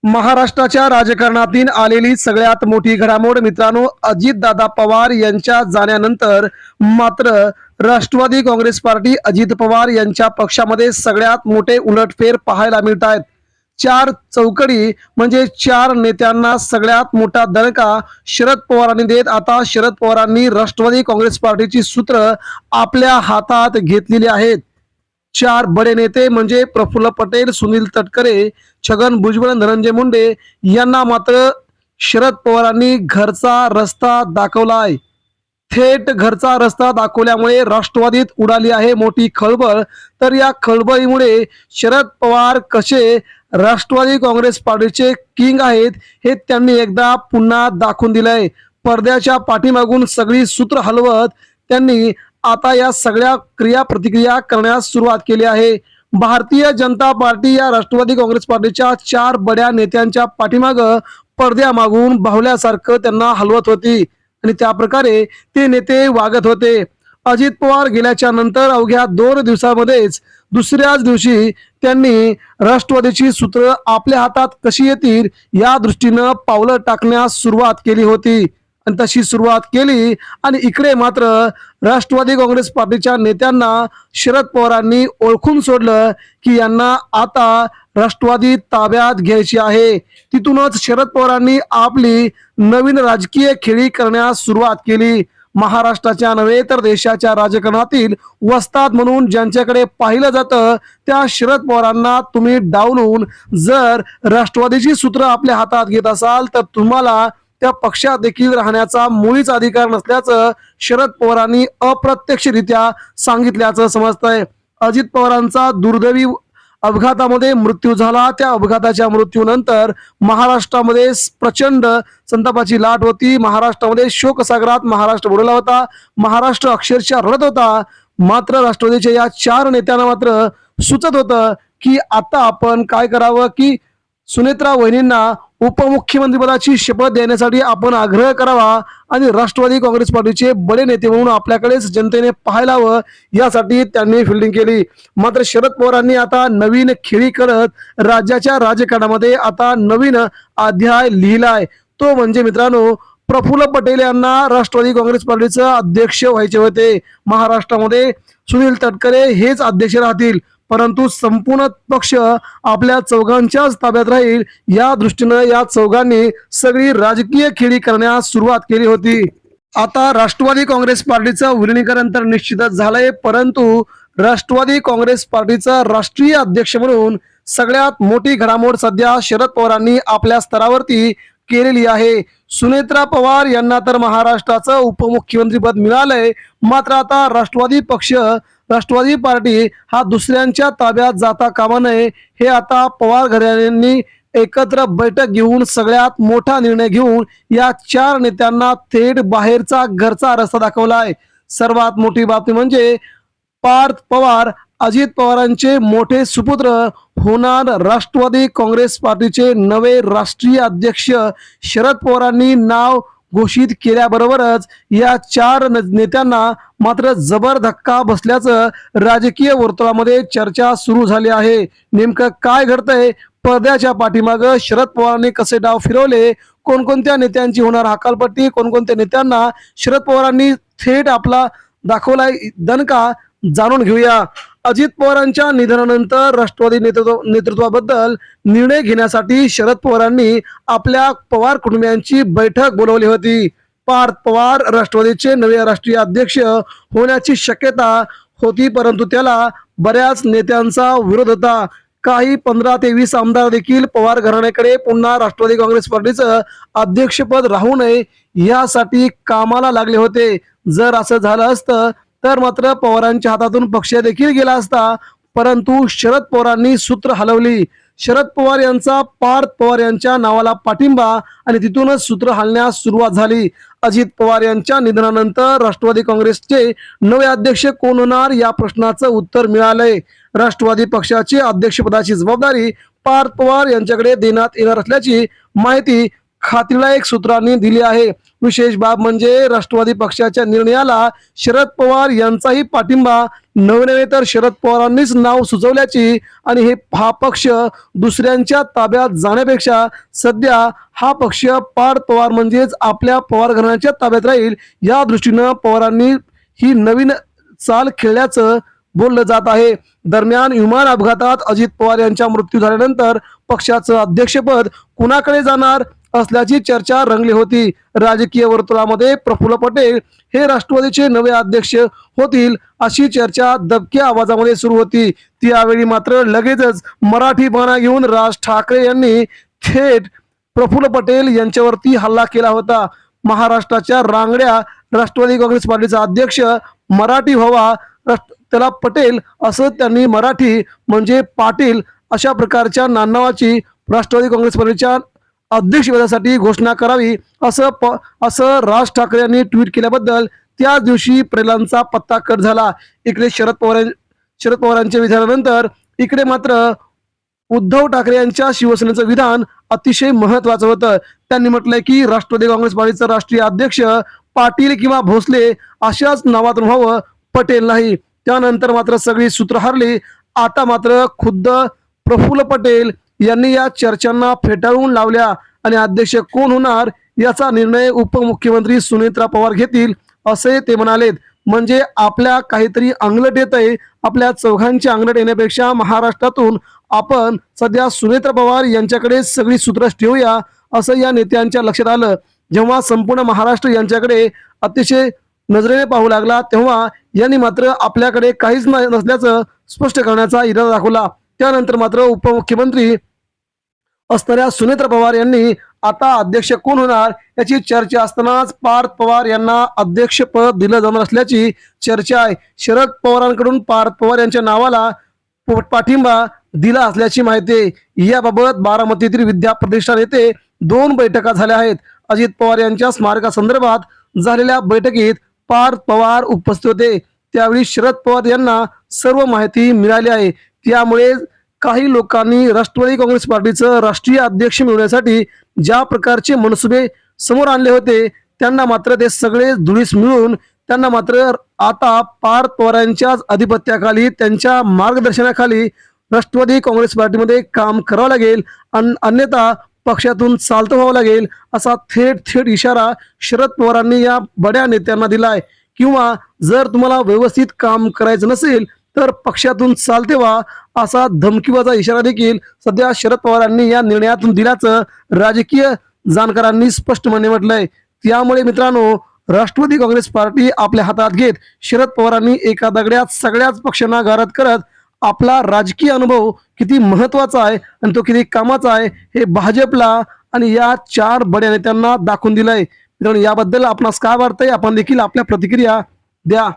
महाराष्ट्राच्या राजकारणातील आलेली सगळ्यात मोठी घडामोड मित्रांनो, अजितदादा पवार यांच्या जाण्यानंतर मात्र राष्ट्रवादी काँग्रेस पार्टी अजित पवार यांच्या पक्षामध्ये सगळ्यात मोठे उलटफेर पाहायला मिळत आहेत। चार चौकडी म्हणजे चार नेत्यांना सगळ्यात मोठा दणका शरद पवारांनी देत आता शरद पवारांनी राष्ट्रवादी काँग्रेस पार्टीची सूत्र आपल्या हातात घेतलेली आहेत। चार बडे नेते म्हणजे प्रफुल्ल पटेल, सुनील तटकरे, छगन भुजबळ, धनंजय मुंडे यांना मात्र शरद पवारांनी घरचा रस्ता दाखवलाय। थेट घरचा रस्ता दाखवल्यामुळे राष्ट्रवादीत उडाली आहे मोठी खळबळ। तर या खळबळीमुळे शरद पवार कसे राष्ट्रवादी काँग्रेस पार्टीचे किंग आहेत हे त्यांनी एकदा पुन्हा दाखवून दिलंय। पडद्याच्या पाठीमागून सगळी सूत्र हलवत त्यांनी आता या सगळ्या क्रिया प्रतिक्रिया करण्यास सुरुवात केली आहे। भारतीय जनता पार्टी या राष्ट्रवादी काँग्रेस पार्टीच्या चार बड्या नेत्यांच्या पाठीमाग पडद्यामागून बाहुल्यासारखं त्यांना हलवत होती आणि त्या प्रकारे ते नेते वागत होते। अजित पवार गेल्याच्या नंतर अवघ्या 2 दिवसांमध्येच दुसऱ्याच दिवशी त्यांनी राष्ट्रवादीची सूत्र आपल्या हातात कशी येतील या दृष्टीनं पावलं टाकण्यास सुरुवात केली होती आणि तशी सुरुवात केली। आणि इकडे मात्र राष्ट्रवादी काँग्रेस पार्टीच्या नेत्यांना शरद पवारांनी ओळखून सोडलं की यांना आता राष्ट्रवादी ताब्यात घ्यायची आहे। तिथूनच शरद पवारांनी आपली नवीन राजकीय खेळी करण्यास सुरुवात केली। महाराष्ट्राच्या नव्हे तर देशाच्या राजकारणातील वस्ताद म्हणून ज्यांच्याकडे पाहिलं जातं त्या शरद पवारांना तुम्ही डावलून जर राष्ट्रवादीची सूत्र आपल्या हातात घेत असाल तर तुम्हाला त्या पक्षात देखील राहण्याचा मुळीच अधिकार नसल्याचं शरद पवारांनी अप्रत्यक्षरित्या सांगितल्याचं समजतंय। अजित पवारांचा दुर्दैवी अपघातामध्ये मृत्यू झाला। त्या अपघाताच्या मृत्यूनंतर महाराष्ट्रामध्ये प्रचंड संतापाची लाट होती। महाराष्ट्रामध्ये शोकसागरात महाराष्ट्र बुडला होता। महाराष्ट्र अक्षरशः रडत होता। मात्र राष्ट्रवादीच्या या चार नेत्यांना मात्र सुचत होतं की आता आपण काय करावं की सुनेत्रा वहिनींना उपमुख्यमंत्रीपदाची शपथ देण्यासाठी आपण आग्रह करावा आणि राष्ट्रवादी काँग्रेस पार्टीचे बडे नेते म्हणून आपल्याकडेच जनतेने पाहायला हवं यासाठी त्यांनी फिल्डिंग केली। मात्र शरद पवारांनी आता नवीन खेळी करत राज्याच्या राजकारणामध्ये आता नवीन अध्याय लिहिलाय। तो म्हणजे मित्रांनो, प्रफुल्ल पटेल यांना राष्ट्रवादी काँग्रेस पार्टीचे अध्यक्ष व्हायचे होते। महाराष्ट्रामध्ये सुनील तटकरे हेच अध्यक्ष राहतील, परंतु संपूर्ण पक्ष आपल्या चौघांच्याच ताब्यात राहील या दृष्टीने या चौघांनी सगळी राजकीय खेळी करण्यास सुरुवात केली होती। आता राष्ट्रवादी काँग्रेस पार्टीचं विलीनीकरण तर निश्चितच झालंय, परंतु राष्ट्रवादी काँग्रेस पार्टीचा राष्ट्रीय अध्यक्ष म्हणून सगळ्यात मोठी घडामोड सध्या शरद पवारांनी आपल्या स्तरावरती केलेली आहे। सुनेत्रा पवार यांना तर महाराष्ट्राचं उपमुख्यमंत्रीपद मिळालंय। मात्र आता राष्ट्रवादी पार्टी हा दुसऱ्यांच्या ताब्यात जाता कामा नये हे आता पवार घराण्यांनी एकत्र बैठक घेऊन सगळ्यात मोठा निर्णय घेऊन या चार नेत्यांना थेट बाहेरचा घरचा रस्ता दाखवलाय। सर्वात मोठी बातमी म्हणजे पार्थ पवार अजित पवारांचे मोठे सुपुत्र होणार राष्ट्रवादी काँग्रेस पार्टीचे नवे राष्ट्रीय अध्यक्ष। शरद पवारांनी नाव घोषित केल्याबरोबरच या चार नेत्यांना मात्र जबर धक्का बसल्याचं राजकीय वर्तुळामध्ये चर्चा सुरू झाली आहे। नेमकं काय घडतंय, पडद्याच्या पाठीमाग शरद पवारांनी कसे डाव फिरवले, कोणकोणत्या नेत्यांची होणार हकालपट्टी, कोणकोणत्या नेत्यांना शरद पवारांनी थेट आपला दाखवलाय दणका, जाणून घेऊया। अजित पवारांच्या निधनानंतर राष्ट्रवादी नेतृत्वाबद्दल निर्णय घेण्यासाठी शरद पवारांनी आपल्या पवार कुटुंबियांची बैठक बोलवली होती। पार्थ पवार राष्ट्रवादीचे नवे राष्ट्रीय अध्यक्ष होण्याची शक्यता होती, परंतु त्याला बऱ्याच नेत्यांचा विरोध होता। काही 15 ते 20 आमदार देखील पवार घराण्याकडे पुन्हा राष्ट्रवादी काँग्रेस पार्टीचं अध्यक्षपद राहू नये यासाठी कामाला लागले होते। जर असं झालं असतं तर मात्र पवारांच्या हातातून पक्ष देखील गेला असता, परंतु शरद पवारांनी सूत्र हलवली। शरद पवार यांचा पार्थ पवार यांच्या नावाला पाठिंबा आणि तिथूनच सूत्र हलण्यास सुरुवात झाली। अजित पवार यांच्या निधनानंतर राष्ट्रवादी काँग्रेसचे नवे अध्यक्ष कोण होणार या प्रश्नाचं उत्तर मिळालंय। राष्ट्रवादी पक्षाची अध्यक्षपदाची जबाबदारी पार्थ पवार यांच्याकडे देण्यात येणार असल्याची माहिती खात्रीलायक सूत्रांनी दिली आहे. विशेष बाब म्हणजे राष्ट्रवादी पक्षाच्या निर्णयाला शरद पवार यांचाही पाठिंबा नव्हे तर शरद पवारांनीच नाव सुचवल्याची आणि हा पक्ष दुसऱ्यांच्या ताब्यात जाण्यापेक्षा सध्या हा पक्ष पार्थ पवार म्हणजेच आपल्या पवार घराण्याच्या ताब्यात राहील या दृष्टीनं पवारांनी ही नवीन चाल खेळल्याचं बोललं जात आहे. दरम्यान विमान अपघातात अजित पवार यांचा मृत्यू झाल्यानंतर पक्षाचं अध्यक्षपद कुणाकडे जाणार असल्याची चर्चा रंगली होती. राजकीय वर्तुळामध्ये प्रफुल्ल पटेल हे राष्ट्रवादीचे नवे अध्यक्ष होतील अशी चर्चा दबक्या आवाजामध्ये सुरू होती. त्यावेळी मात्र लगेचच मराठी बाणा घेऊन राज ठाकरे यांनी थेट प्रफुल्ल पटेल यांच्यावरती हल्ला केला होता. महाराष्ट्राच्या रांगड्या राष्ट्रवादी काँग्रेस पार्टीचा अध्यक्ष मराठी व्हावा त्याला पटेल असं त्यांनी मराठी म्हणजे पाटील अशा प्रकारच्या नावाची राष्ट्रवादी काँग्रेस पार्टीच्या अध्यक्षपदासाठी घोषणा करावी असं राज ठाकरे यांनी ट्विट केल्याबद्दल त्याच दिवशी पटेलांचा पत्ता कट झाला. इकडे शरद पवारांच्या विधानानंतर इकडे मात्र उद्धव ठाकरे यांच्या शिवसेनेचं विधान अतिशय महत्वाचं होतं. त्यांनी म्हटलंय की राष्ट्रवादी काँग्रेस पार्टीचं राष्ट्रीय अध्यक्ष पाटील किंवा भोसले अशाच नावातून व्हावं, पटेल नाही. त्यानंतर मात्र सगळी सूत्र हरली. आता मात्र खुद्द प्रफुल्ल पटेल यांनी या चर्चांना फेटाळून लावल्या आणि अध्यक्ष कोण होणार याचा निर्णय उपमुख्यमंत्री सुनेत्रा पवार घेतील असे ते म्हणालेत. म्हणजे आपल्या काहीतरी अंगलट येत आहे. आपल्या चौघांच्या अंगलट येण्यापेक्षा महाराष्ट्रातून आपण सध्या सुनेत्रा पवार यांच्याकडे सगळी सूत्र ठेवूया असं या नेत्यांच्या लक्षात आलं. जेव्हा संपूर्ण महाराष्ट्र यांच्याकडे अतिशय नजरेने पाहू लागला तेव्हा यांनी मात्र आपल्याकडे काहीच नसल्याचं स्पष्ट करण्याचा इरादा दाखवला. त्यानंतर मात्र उपमुख्यमंत्री असणाऱ्या सुनेत्रा पवार यांनी आता अध्यक्ष कोण होणार याची चर्चा असतानाच पार्थ पवार यांना अध्यक्षपद दिलं जाणार असल्याची चर्चा आहे. शरद पवारांकडून पार्थ पवार यांच्या नावाला पाठिंबा दिला असल्याची माहिती आहे. याबाबत बारामतीतील विद्या प्रतिष्ठान येथे 2 बैठका झाल्या आहेत. अजित पवार यांच्या स्मारकासंदर्भात झालेल्या बैठकीत पार्थ पवार उपस्थित होते. त्यावेळी शरद पवार यांना सर्व माहिती मिळाली आहे. त्यामुळे काही लोकांनी राष्ट्रवादी काँग्रेस पार्टीचं राष्ट्रीय अध्यक्ष मिळवण्यासाठी ज्या प्रकारचे मनसुबे समोर आणले होते त्यांना मात्र ते सगळे धुळीस मिळून त्यांना मात्र आता पार्थ पवारांच्याच अधिपत्याखाली त्यांच्या मार्गदर्शनाखाली राष्ट्रवादी काँग्रेस पार्टीमध्ये काम करावं लागेल, अन्यथा पक्षातून चालतं व्हावं लागेल असा थेट इशारा शरद पवारांनी या बड्या नेत्यांना दिलाय. किंवा जर तुम्हाला व्यवस्थित काम करायचं नसेल तर पक्षातून चालते व्हा असा धमकीवाचा इशारा देखील सध्या शरद पवारांनी या निर्णयातून दिल्याचं राजकीय जाणकारांनी स्पष्टपणे म्हटलंय. त्यामुळे मित्रांनो, राष्ट्रवादी काँग्रेस पार्टी आपल्या हातात घेत शरद पवारांनी एका दगड्यात सगळ्याच पक्षांना गारद करत आपला राजकीय अनुभव किती महत्वाचा आहे आणि तो किती कामाचा आहे हे भाजपला आणि या 4 बड्या नेत्यांना दाखवून दिलंय. मित्रांनो, याबद्दल आपणास काय वाटतंय आपण देखील आपल्या प्रतिक्रिया द्या.